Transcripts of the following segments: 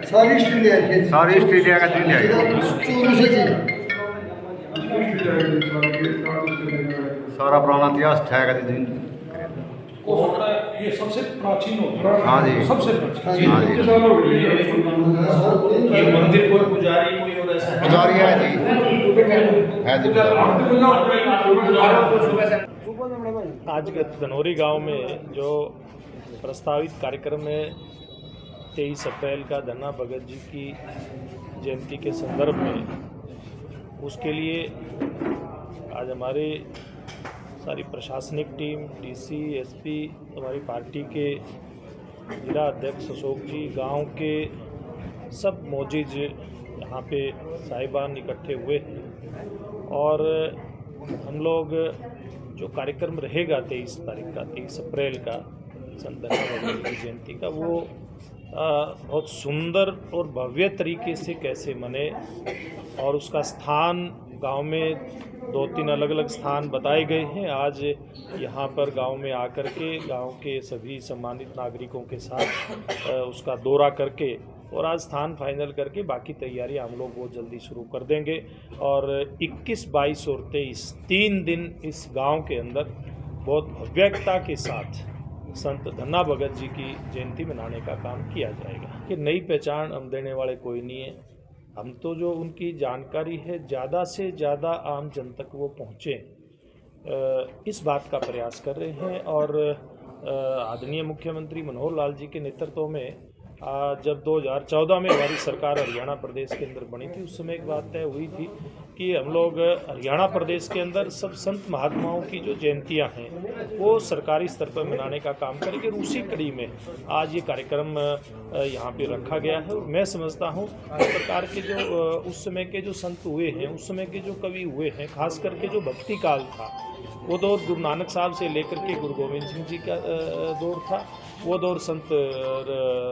सारी स्ट्रीट का चीज है, सारा पुराना इतिहास ठहरा दिन। ये सबसे प्राचीन होता है। हाँ जी, सबसे प्राचीन। हाँ जी। ये मंदिर कोई पुजारी कोई और ऐसा पुजारी है जी, है जी आज के धनौरी गांव में जो प्रस्तावित कार्यक्रम है 23 अप्रैल का धन्ना भगत जी की जयंती के संदर्भ में, उसके लिए आज हमारी सारी प्रशासनिक टीम, डीसी, एसपी, हमारी पार्टी के जिला अध्यक्ष अशोक जी, गांव के सब मौजूद यहाँ पे साहिबान इकट्ठे हुए हैं और हम लोग जो कार्यक्रम रहेगा 23 अप्रैल का संत धन्ना भगत जी की जयंती का, वो बहुत सुंदर और भव्य तरीके से कैसे मने और उसका स्थान गांव में 2-3 अलग अलग स्थान बताए गए हैं। आज यहाँ पर गांव में आकर के गांव के सभी सम्मानित नागरिकों के साथ उसका दौरा करके और आज स्थान फाइनल करके बाकी तैयारी हम लोग वो जल्दी शुरू कर देंगे और 21, 22 और 23 3 दिन इस गांव के अंदर बहुत भव्यता के साथ संत धन्ना भगत जी की जयंती मनाने का काम किया जाएगा। कि नई पहचान हम देने वाले कोई नहीं है, हम तो जो उनकी जानकारी है ज़्यादा से ज़्यादा आम जन तक वो पहुँचे, इस बात का प्रयास कर रहे हैं। और आदरणीय मुख्यमंत्री मनोहर लाल जी के नेतृत्व में जब 2014 में हमारी सरकार हरियाणा प्रदेश के अंदर बनी थी, उस समय एक बात तय हुई थी कि हम लोग हरियाणा प्रदेश के अंदर सब संत महात्माओं की जो जयंतियां हैं वो सरकारी स्तर पर मनाने का काम करेंगे और उसी कड़ी में आज ये कार्यक्रम यहाँ पे रखा गया है। और मैं समझता हूँ इस प्रकार के जो उस समय के जो संत हुए हैं, उस समय के जो कवि हुए हैं, खास करके जो भक्ति काल था, वो दौर गुरु नानक साहब से लेकर के गुरु गोविंद सिंह जी का दौर था, वो दौर संत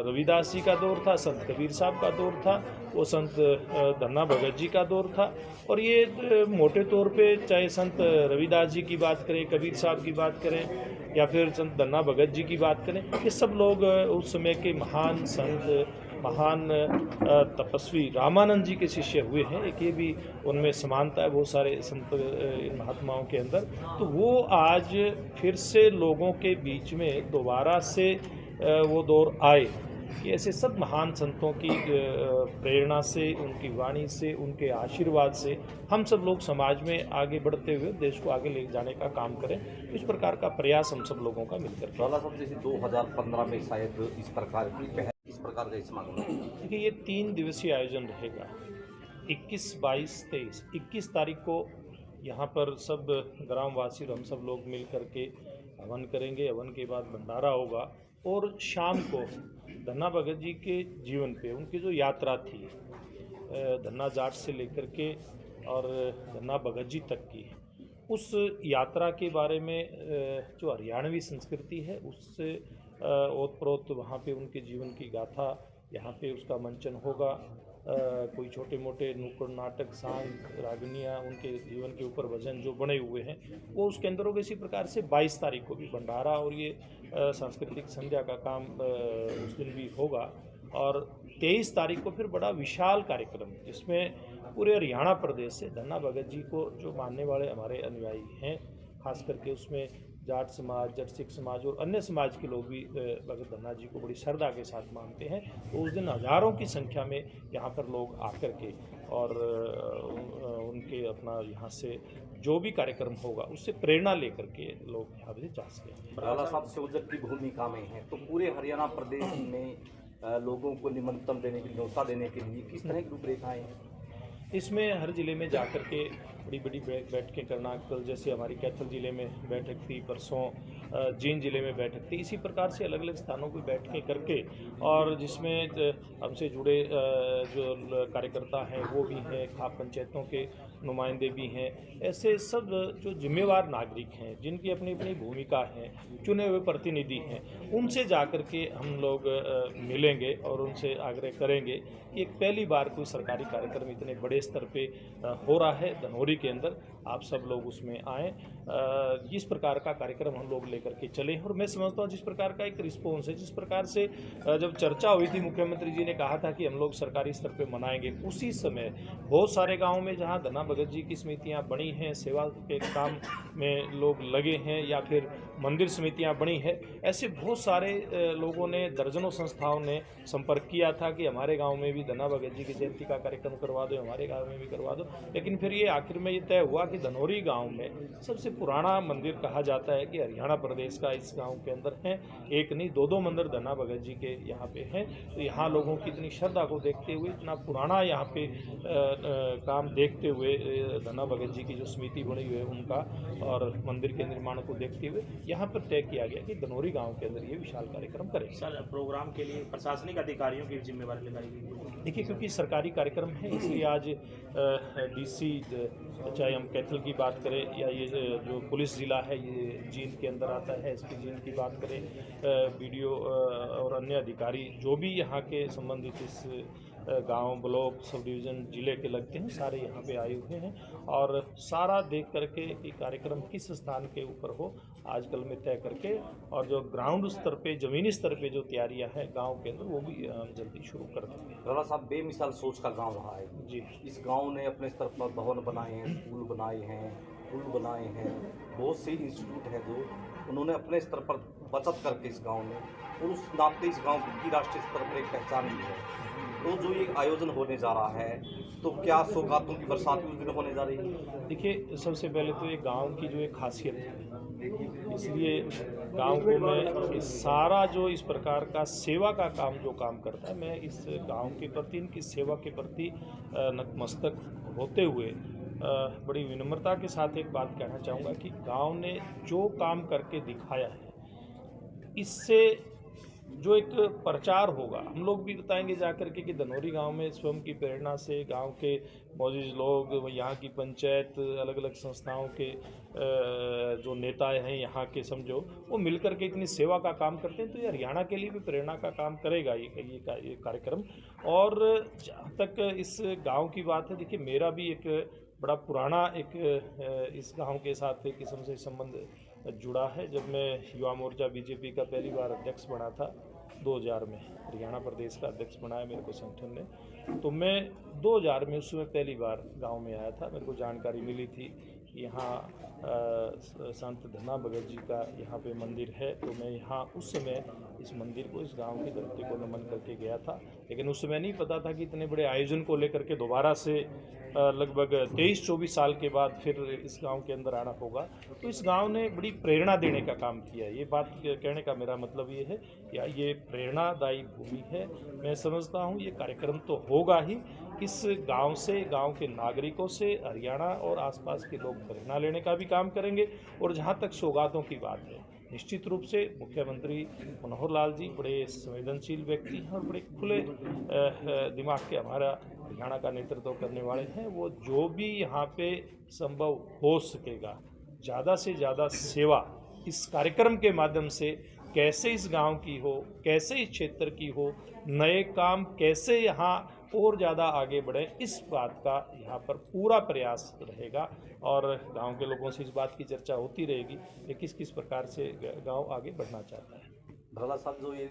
रविदास जी का दौर था, संत कबीर साहब का दौर था, वो संत धन्ना भगत जी का दौर था। और ये मोटे तौर पे चाहे संत रविदास जी की बात करें, कबीर साहब की बात करें या फिर संत धन्ना भगत जी की बात करें, ये सब लोग उस समय के महान संत, महान तपस्वी रामानंद जी के शिष्य हुए हैं। एक ये भी उनमें समानता है बहुत सारे संत महात्माओं के अंदर। तो वो आज फिर से लोगों के बीच में दोबारा से वो दौर आए कि ऐसे सब महान संतों की प्रेरणा से, उनकी वाणी से, उनके आशीर्वाद से हम सब लोग समाज में आगे बढ़ते हुए देश को आगे ले जाने का काम करें। इस प्रकार का प्रयास हम सब लोगों का मिलकर। जैसे 2015 में शायद इस प्रकार की पहल, इस प्रकार का समागम। देखिए, ये 3 दिवसीय आयोजन रहेगा 21, 22, 23। 21 तारीख को यहाँ पर सब ग्रामवासी और हम सब लोग मिल करके हवन करेंगे। हवन के बाद भंडारा होगा और शाम को धन्ना भगत जी के जीवन पे उनकी जो यात्रा थी धन्ना जाट से लेकर के और धन्ना भगत जी तक की, उस यात्रा के बारे में जो हरियाणवी संस्कृति है उससे ओतप्रोत वहाँ पे उनके जीवन की गाथा यहाँ पे उसका मंचन होगा। कोई छोटे मोटे नुक्कड़ नाटक, सांग, रागनियाँ, उनके जीवन के ऊपर भजन जो बने हुए हैं वो उसके अंदर होगा। इसी प्रकार से 22 तारीख को भी भंडारा और ये सांस्कृतिक संध्या का काम उस दिन भी होगा। और 23 तारीख को फिर बड़ा विशाल कार्यक्रम जिसमें पूरे हरियाणा प्रदेश से धन्ना भगत जी को जो मानने वाले हमारे अनुयायी हैं, खास करके उसमें जाट समाज, जट सिख समाज और अन्य समाज के लोग भी भगत धन्ना जी को बड़ी श्रद्धा के साथ मानते हैं। तो उस दिन हज़ारों की संख्या में यहाँ पर लोग आकर के और उनके अपना यहाँ से जो भी कार्यक्रम होगा उससे प्रेरणा लेकर के लोग यहाँ से जा सकेंगे। बराला साहब संयोजक की भूमिका में है, तो पूरे हरियाणा प्रदेश में लोगों को निमंत्रण देने के लिए, न्योता देने के लिए किस तरह की रूपरेखाएँ हैं? इसमें हर ज़िले में जाकर के बड़ी बड़ी बैठकें करना, कल जैसे हमारी कैथल ज़िले में बैठक थी, परसों जींद ज़िले में बैठक थी, इसी प्रकार से अलग अलग स्थानों पर बैठकें करके और जिसमें हमसे जुड़े जो कार्यकर्ता हैं वो भी हैं, खाप पंचायतों के नुमाइंदे भी हैं, ऐसे सब जो जिम्मेवार नागरिक हैं जिनकी अपनी अपनी भूमिका है, चुने हुए प्रतिनिधि हैं, उनसे जाकर के हम लोग मिलेंगे और उनसे आग्रह करेंगे कि एक पहली बार कोई सरकारी कार्यक्रम इतने बड़े स्तर पे हो रहा है धनौरी के अंदर, आप सब लोग उसमें आएँ। जिस प्रकार का कार्यक्रम हम लोग लेकर के चले। और मैं समझता हूँ जिस प्रकार का एक रिस्पॉन्स है, जिस प्रकार से जब चर्चा हुई थी, मुख्यमंत्री जी ने कहा था कि हम लोग सरकारी स्तर पे मनाएंगे, उसी समय बहुत सारे गाँव में जहाँ धन्ना भगत जी की समितियाँ बनी हैं, सेवा के काम में लोग लगे हैं, या फिर मंदिर समितियाँ बनी है, ऐसे बहुत सारे लोगों ने, दर्जनों संस्थाओं ने संपर्क किया था कि हमारे गांव में भी धन्ना भगत जी की जयंती का कार्यक्रम करवा दो, हमारे गांव में भी करवा दो। लेकिन फिर ये आखिर में ये तय हुआ कि धनौरी गांव में सबसे पुराना मंदिर कहा जाता है कि हरियाणा प्रदेश का इस गांव के अंदर है, एक नहीं दो मंदिर धन्ना भगत जी के यहाँ पे हैं। तो यहाँ लोगों की इतनी श्रद्धा को देखते हुए, इतना पुराना यहाँ पे काम देखते हुए, धन्ना भगत जी की जो समिति बनी हुई है उनका, और मंदिर के निर्माण को देखते हुए यहाँ पर तय किया गया कि धनौरी गांव के अंदर ये विशाल कार्यक्रम करें। सर, प्रोग्राम के लिए प्रशासनिक अधिकारियों की जिम्मेवारी लगाई गई। देखिए, क्योंकि सरकारी कार्यक्रम है, इसलिए आज डीसी, चाहे हम कैथल की बात करें या ये जो पुलिस ज़िला है ये जींद के अंदर आता है, एसपी जींद की बात करें, बीडीओ और अन्य अधिकारी जो भी यहाँ के संबंधित इस गांव, ब्लॉक, सब डिवीज़न जिले के लगते हैं, सारे यहाँ पे आए हुए हैं। और सारा देख करके कि कार्यक्रम किस स्थान के ऊपर हो, आजकल में तय करके, और जो ग्राउंड स्तर पे, ज़मीनी स्तर पे जो तैयारियां हैं गांव के अंदर, वो भी जल्दी शुरू कर देंगे। राणा साहब, बेमिसाल सोच का गांव रहा है जी। इस गांव ने अपने स्तर पर भवन बनाए हैं, स्कूल बनाए हैं, पुल बनाए हैं, बहुत से इंस्टीट्यूट हैं जो उन्होंने अपने स्तर पर बचत करके इस गांव में, और उस नाते इस गांव की राष्ट्रीय स्तर पर एक पहचान भी है। तो जो ये आयोजन होने जा रहा है, तो क्या सौगातों की बरसात उस दिन होने जा रही है? देखिए, सबसे पहले तो ये गांव की जो एक खासियत है, इसलिए गांव को मैं सारा जो इस प्रकार का सेवा का काम जो काम करता है, मैं इस गांव के प्रति, इनकी सेवा के प्रति नतमस्तक होते हुए बड़ी विनम्रता के साथ एक बात कहना चाहूँगा कि गांव ने जो काम करके दिखाया है, इससे जो एक प्रचार होगा, हम लोग भी बताएंगे जाकर के कि धनौरी गांव में स्वयं की प्रेरणा से गांव के मौजूद लोग, यहाँ की पंचायत, अलग अलग संस्थाओं के जो नेता हैं यहाँ के, समझो वो मिलकर के इतनी सेवा का काम करते हैं, तो ये हरियाणा के लिए भी प्रेरणा का काम करेगा ये कार्यक्रम। और जहाँ तक इस गाँव की बात है, देखिए मेरा भी एक बड़ा पुराना एक इस गांव के साथ एक किस्म से संबंध जुड़ा है। जब मैं युवा मोर्चा बीजेपी का पहली बार अध्यक्ष बना था 2000 में, हरियाणा प्रदेश का अध्यक्ष बनाया मेरे को संगठन ने, तो मैं 2000 में उस समय पहली बार गांव में आया था। मेरे को जानकारी मिली थी कि यहाँ संत धन्ना भगत जी का यहाँ पे मंदिर है, तो मैं यहाँ उस समय इस मंदिर को, इस गांव की धरती को नमन करके गया था। लेकिन उस समय नहीं पता था कि इतने बड़े आयोजन को लेकर के दोबारा से लगभग 23-24 साल के बाद फिर इस गांव के अंदर आना होगा। तो इस गांव ने बड़ी प्रेरणा देने का काम किया। ये बात कहने का मेरा मतलब ये है या ये प्रेरणादायी भूमि है। मैं समझता हूँ ये कार्यक्रम तो होगा ही, इस गांव से, गांव के नागरिकों से हरियाणा और आसपास के लोग प्रेरणा लेने का भी काम करेंगे। और जहाँ तक सौगातों की बात है, निश्चित रूप से मुख्यमंत्री मनोहर लाल जी बड़े संवेदनशील व्यक्ति हैं और बड़े खुले दिमाग के हमारा हरियाणा का नेतृत्व करने वाले हैं। वो जो भी यहाँ पे संभव हो सकेगा, ज़्यादा से ज़्यादा सेवा इस कार्यक्रम के माध्यम से कैसे इस गांव की हो, कैसे इस क्षेत्र की हो, नए काम कैसे यहाँ और ज़्यादा आगे बढ़े, इस बात का यहाँ पर पूरा प्रयास रहेगा। और गांव के लोगों से इस बात की चर्चा होती रहेगी कि किस किस प्रकार से गांव आगे बढ़ना चाहता है। भरला साहब, जो ये